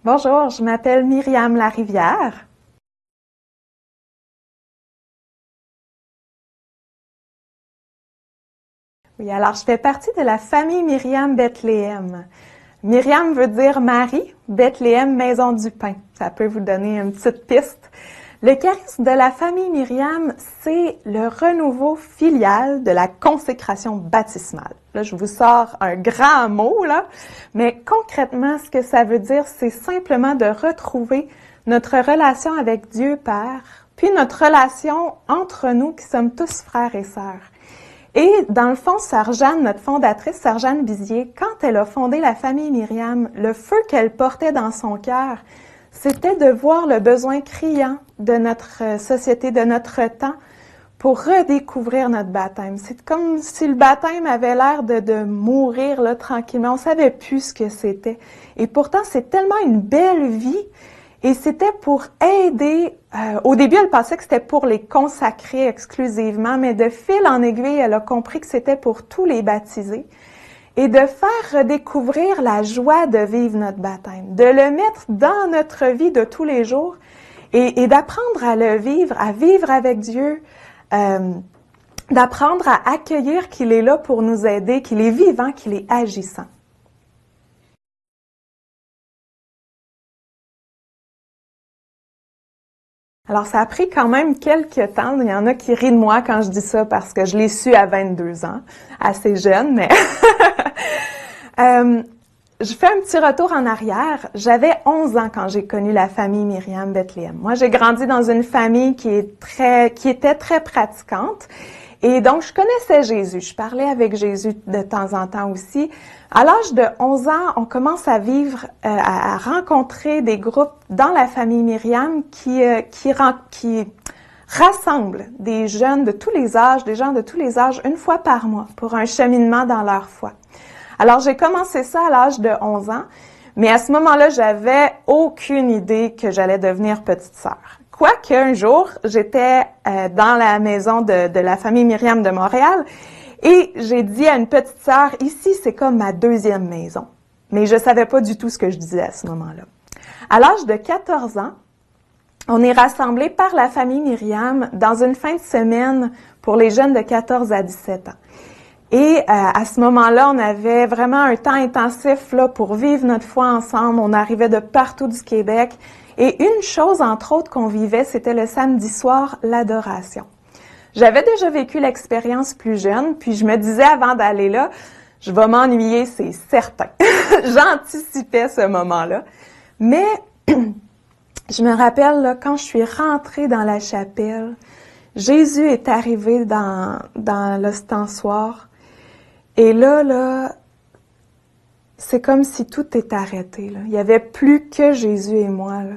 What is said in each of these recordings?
Bonjour, je m'appelle Myriam Larivière. Oui, alors je fais partie de la famille Myriam Bethléem. Myriam veut dire Marie, Bethléem, maison du pain. Ça peut vous donner une petite piste. Le charisme de la famille Myriam, c'est le renouveau filial de la consécration baptismale. Là, je vous sors un grand mot, là, mais concrètement, ce que ça veut dire, c'est simplement de retrouver notre relation avec Dieu Père, puis notre relation entre nous qui sommes tous frères et sœurs. Et dans le fond, Sœur Jeanne, notre fondatrice, Sœur Jeanne Bizier, quand elle a fondé la famille Myriam, le feu qu'elle portait dans son cœur, c'était de voir le besoin criant de notre société, de notre temps, pour redécouvrir notre baptême. C'est comme si le baptême avait l'air de mourir là, tranquillement. On ne savait plus ce que c'était. Et pourtant, c'est tellement une belle vie. Et c'était pour aider, au début, elle pensait que c'était pour les consacrer exclusivement, mais de fil en aiguille, elle a compris que c'était pour tous les baptisés. Et de faire redécouvrir la joie de vivre notre baptême, de le mettre dans notre vie de tous les jours et d'apprendre à le vivre, à vivre avec Dieu, d'apprendre à accueillir qu'il est là pour nous aider, qu'il est vivant, qu'il est agissant. Alors, ça a pris quand même quelques temps. Il y en a qui rient de moi quand je dis ça parce que je l'ai su à 22 ans, assez jeune, mais... je fais un petit retour en arrière. J'avais 11 ans quand j'ai connu la famille Myriam Bethléem. Moi, j'ai grandi dans une famille qui était très pratiquante. Et donc, je connaissais Jésus. Je parlais avec Jésus de temps en temps aussi. À l'âge de 11 ans, on commence à vivre, à rencontrer des groupes dans la famille Myriam qui rassemblent des jeunes de tous les âges, des gens de tous les âges, une fois par mois pour un cheminement dans leur foi. Alors, j'ai commencé ça à l'âge de 11 ans, mais à ce moment-là, j'avais aucune idée que j'allais devenir petite sœur. Quoique, un jour, j'étais dans la maison de la famille Myriam de Montréal et j'ai dit à une petite sœur, ici, c'est comme ma deuxième maison. Mais je savais pas du tout ce que je disais à ce moment-là. À l'âge de 14 ans, on est rassemblés par la famille Myriam dans une fin de semaine pour les jeunes de 14 à 17 ans. Et à ce moment-là, on avait vraiment un temps intensif là pour vivre notre foi ensemble. On arrivait de partout du Québec. Et une chose, entre autres, qu'on vivait, c'était le samedi soir, l'adoration. J'avais déjà vécu l'expérience plus jeune, puis je me disais avant d'aller là, je vais m'ennuyer, c'est certain. J'anticipais ce moment-là. Mais je me rappelle, là, quand je suis rentrée dans la chapelle, Jésus est arrivé dans l'ostensoir. Et là, c'est comme si tout était arrêté. Là. Il n'y avait plus que Jésus et moi. Là.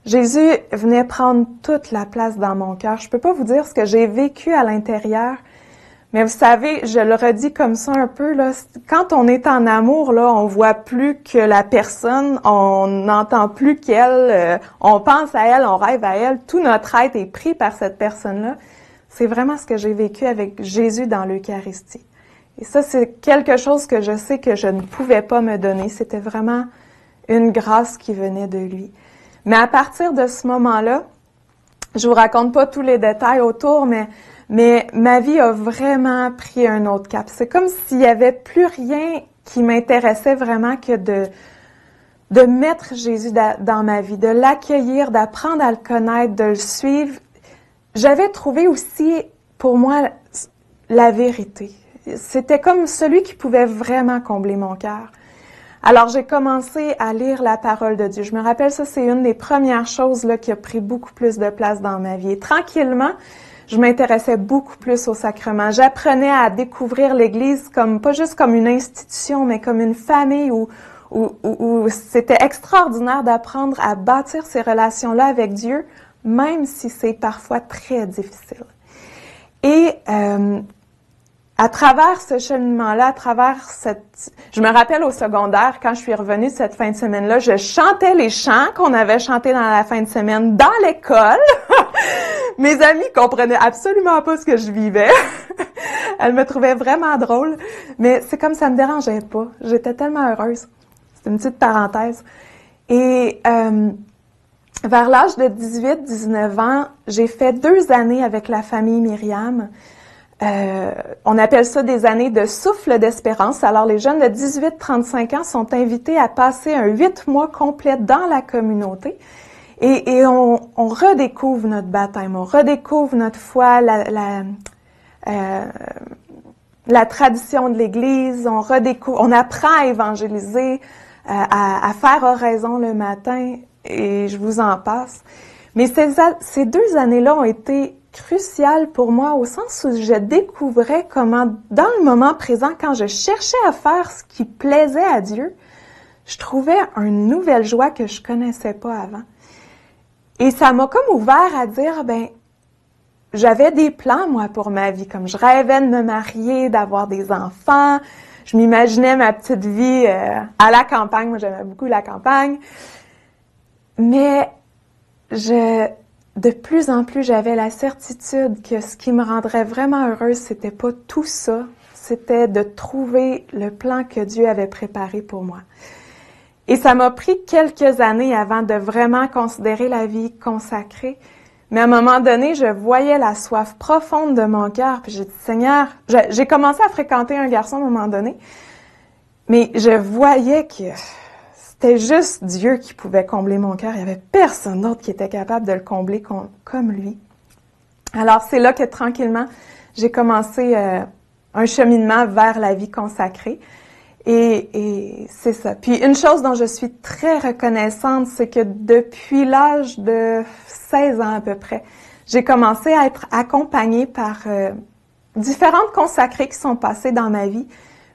Jésus venait prendre toute la place dans mon cœur. Je peux pas vous dire ce que j'ai vécu à l'intérieur, mais vous savez, je le redis comme ça un peu, là, quand on est en amour, là, on voit plus que la personne, on n'entend plus qu'elle, on pense à elle, on rêve à elle, tout notre être est pris par cette personne-là. C'est vraiment ce que j'ai vécu avec Jésus dans l'Eucharistie. Et ça, c'est quelque chose que je sais que je ne pouvais pas me donner. C'était vraiment une grâce qui venait de lui. Mais à partir de ce moment-là, je vous raconte pas tous les détails autour, mais ma vie a vraiment pris un autre cap. C'est comme s'il y avait plus rien qui m'intéressait vraiment que de mettre Jésus dans ma vie, de l'accueillir, d'apprendre à le connaître, de le suivre. J'avais trouvé aussi, pour moi, la vérité. C'était comme celui qui pouvait vraiment combler mon cœur. Alors, j'ai commencé à lire la parole de Dieu. Je me rappelle, ça, c'est une des premières choses là, qui a pris beaucoup plus de place dans ma vie. Et tranquillement, je m'intéressais beaucoup plus au sacrement. J'apprenais à découvrir l'Église comme pas juste comme une institution, mais comme une famille où c'était extraordinaire d'apprendre à bâtir ces relations-là avec Dieu, même si c'est parfois très difficile. Et à travers ce cheminement-là, à travers je me rappelle au secondaire, quand je suis revenue cette fin de semaine-là, je chantais les chants qu'on avait chantés dans la fin de semaine dans l'école. Mes amies comprenaient absolument pas ce que je vivais. Elles me trouvaient vraiment drôle. Mais c'est comme ça me dérangeait pas. J'étais tellement heureuse. C'est une petite parenthèse. Et vers l'âge de 18-19 ans, j'ai fait 2 années avec la famille Myriam. On appelle ça des années de souffle d'espérance. Alors, les jeunes de 18-35 ans sont invités à passer un 8 mois complet dans la communauté. Et on redécouvre notre baptême, on redécouvre notre foi, la tradition de l'Église, on apprend à évangéliser, à faire oraison le matin, et je vous en passe. Mais ces 2 années-là ont été cruciales pour moi au sens où je découvrais comment, dans le moment présent, quand je cherchais à faire ce qui plaisait à Dieu, je trouvais une nouvelle joie que je connaissais pas avant. Et ça m'a comme ouvert à dire, j'avais des plans, moi, pour ma vie. Comme je rêvais de me marier, d'avoir des enfants. Je m'imaginais ma petite vie à la campagne. Moi, j'aimais beaucoup la campagne. Mais de plus en plus, j'avais la certitude que ce qui me rendrait vraiment heureuse, c'était pas tout ça. C'était de trouver le plan que Dieu avait préparé pour moi. Et ça m'a pris quelques années avant de vraiment considérer la vie consacrée. Mais à un moment donné, je voyais la soif profonde de mon cœur. Puis j'ai dit, Seigneur, j'ai commencé à fréquenter un garçon à un moment donné. Mais je voyais que c'était juste Dieu qui pouvait combler mon cœur. Il n'y avait personne d'autre qui était capable de le combler comme lui. Alors c'est là que tranquillement, j'ai commencé un cheminement vers la vie consacrée. Et c'est ça. Puis une chose dont je suis très reconnaissante, c'est que depuis l'âge de 16 ans à peu près, j'ai commencé à être accompagnée par différentes consacrées qui sont passées dans ma vie.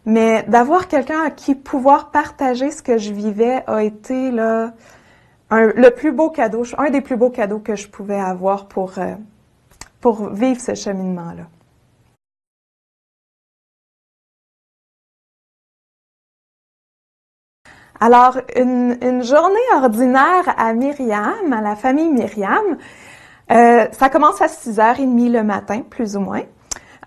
Mais d'avoir quelqu'un à qui pouvoir partager ce que je vivais a été là le plus beau cadeau, un des plus beaux cadeaux que je pouvais avoir pour vivre ce cheminement-là. Alors, une journée ordinaire à Myriam, à la famille Myriam, ça commence à 6h30 le matin, plus ou moins.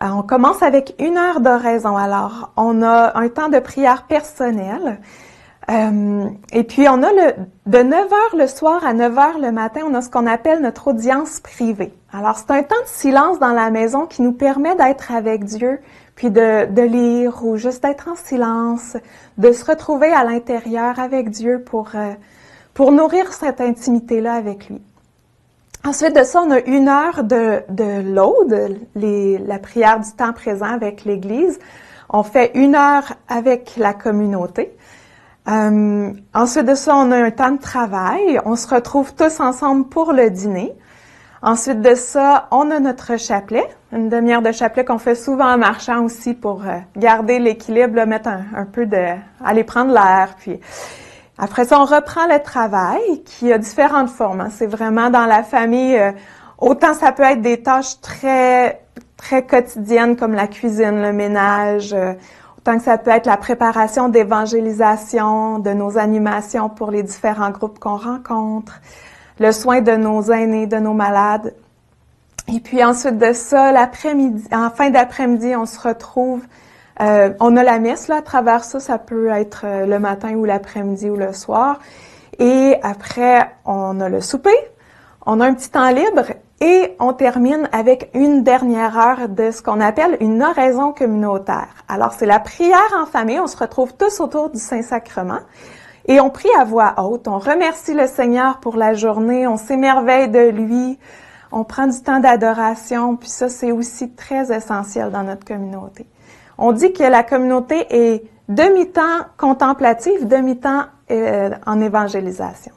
On commence avec 1 heure d'oraison. Alors, on a un temps de prière personnelle. Et puis, on a de 9h le soir à 9h le matin, on a ce qu'on appelle notre audience privée. Alors, c'est un temps de silence dans la maison qui nous permet d'être avec Dieu, puis de lire ou juste d'être en silence, de se retrouver à l'intérieur avec Dieu pour nourrir cette intimité-là avec lui. Ensuite de ça, on a 1 heure de l'aude, la prière du temps présent avec l'Église. On fait 1 heure avec la communauté. Ensuite de ça, on a un temps de travail. On se retrouve tous ensemble pour le dîner. Ensuite de ça, on a notre chapelet, une demi-heure de chapelet qu'on fait souvent en marchant aussi pour garder l'équilibre, là, mettre un peu aller prendre l'air. Puis après ça, on reprend le travail qui a différentes formes. Hein. C'est vraiment dans la famille, autant ça peut être des tâches très très quotidiennes comme la cuisine, le ménage, autant que ça peut être la préparation d'évangélisation, de nos animations pour les différents groupes qu'on rencontre, le soin de nos aînés, de nos malades. Et puis ensuite de ça, l'après-midi, en fin d'après-midi, on se retrouve, on a la messe là, à travers ça, ça peut être le matin ou l'après-midi ou le soir. Et après, on a le souper, on a un petit temps libre et on termine avec une dernière heure de ce qu'on appelle une oraison communautaire. Alors, c'est la prière en famille, on se retrouve tous autour du Saint-Sacrement. Et on prie à voix haute, on remercie le Seigneur pour la journée, on s'émerveille de lui, on prend du temps d'adoration, puis ça, c'est aussi très essentiel dans notre communauté. On dit que la communauté est demi-temps contemplative, demi-temps en évangélisation.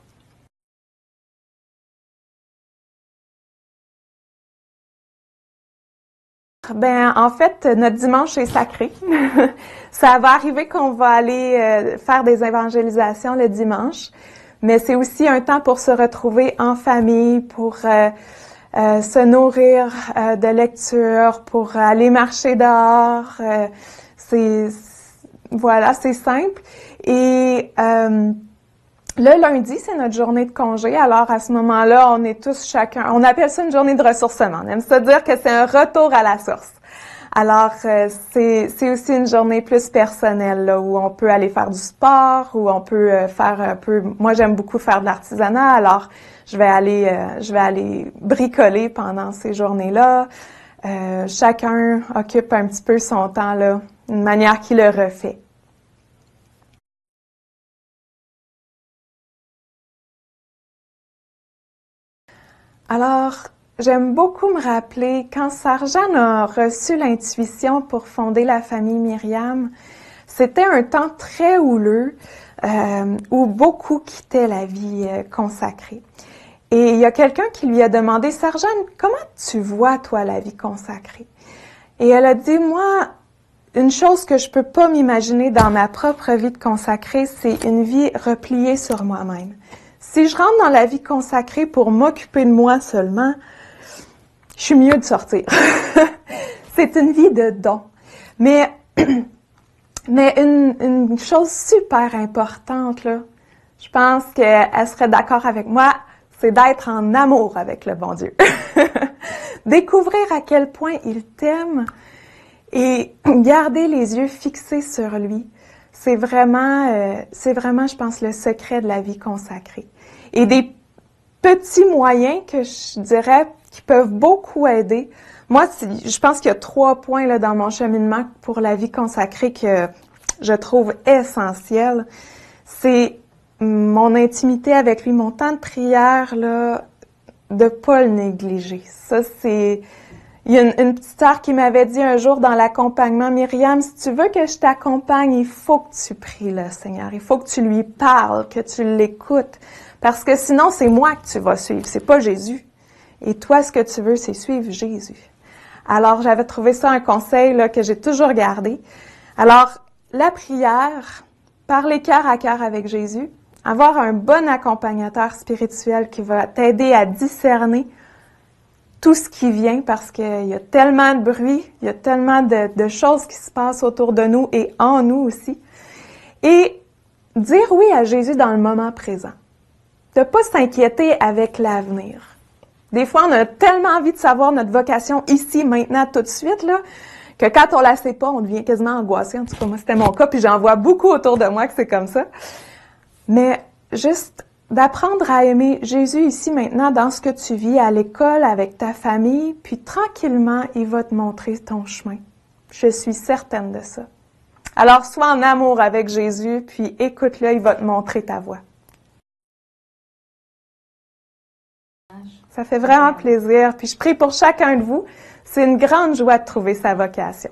En fait, notre dimanche est sacré. Ça va arriver qu'on va aller faire des évangélisations le dimanche, mais c'est aussi un temps pour se retrouver en famille, pour se nourrir de lecture, pour aller marcher dehors. C'est simple. Et le lundi, c'est notre journée de congé. Alors, à ce moment-là, on est tous chacun, on appelle ça une journée de ressourcement. On aime ça dire que c'est un retour à la source. Alors, c'est aussi une journée plus personnelle, là, où on peut aller faire du sport, où on peut faire un peu... Moi, j'aime beaucoup faire de l'artisanat, alors je vais aller bricoler pendant ces journées-là. Chacun occupe un petit peu son temps, là, d'une manière qui le refait. Alors, j'aime beaucoup me rappeler quand Sarjane a reçu l'intuition pour fonder la famille Myriam, c'était un temps très houleux où beaucoup quittaient la vie consacrée. Et il y a quelqu'un qui lui a demandé, Sarjane, comment tu vois, toi, la vie consacrée? Et elle a dit, moi, une chose que je peux pas m'imaginer dans ma propre vie de consacrée, c'est une vie repliée sur moi-même. Si je rentre dans la vie consacrée pour m'occuper de moi seulement, je suis mieux de sortir. C'est une vie de don. Mais une chose super importante, là, je pense qu'elle serait d'accord avec moi, c'est d'être en amour avec le bon Dieu. Découvrir à quel point il t'aime et garder les yeux fixés sur lui. C'est vraiment, je pense, le secret de la vie consacrée. Et des petits moyens que je dirais qui peuvent beaucoup aider. Moi, je pense qu'il y a 3 points là, dans mon cheminement pour la vie consacrée que je trouve essentiels. C'est mon intimité avec lui, mon temps de prière, là, de pas le négliger. Ça, c'est... Il y a une petite sœur qui m'avait dit un jour dans l'accompagnement, Myriam, si tu veux que je t'accompagne, il faut que tu pries le Seigneur. Il faut que tu lui parles, que tu l'écoutes. Parce que sinon, c'est moi que tu vas suivre, c'est pas Jésus. Et toi, ce que tu veux, c'est suivre Jésus. Alors, j'avais trouvé ça un conseil là, que j'ai toujours gardé. Alors, la prière, parler cœur à cœur avec Jésus, avoir un bon accompagnateur spirituel qui va t'aider à discerner tout ce qui vient parce qu'il y a tellement de bruit, il y a tellement de choses qui se passent autour de nous et en nous aussi. Et dire oui à Jésus dans le moment présent. De ne pas s'inquiéter avec l'avenir. Des fois, on a tellement envie de savoir notre vocation ici, maintenant, tout de suite, là, que quand on la sait pas, on devient quasiment angoissé. En tout cas, moi, c'était mon cas, puis j'en vois beaucoup autour de moi que c'est comme ça. Mais juste d'apprendre à aimer Jésus ici maintenant dans ce que tu vis à l'école, avec ta famille, puis tranquillement, il va te montrer ton chemin. Je suis certaine de ça. Alors, sois en amour avec Jésus, puis écoute-le, il va te montrer ta voie. Ça fait vraiment plaisir, puis je prie pour chacun de vous. C'est une grande joie de trouver sa vocation.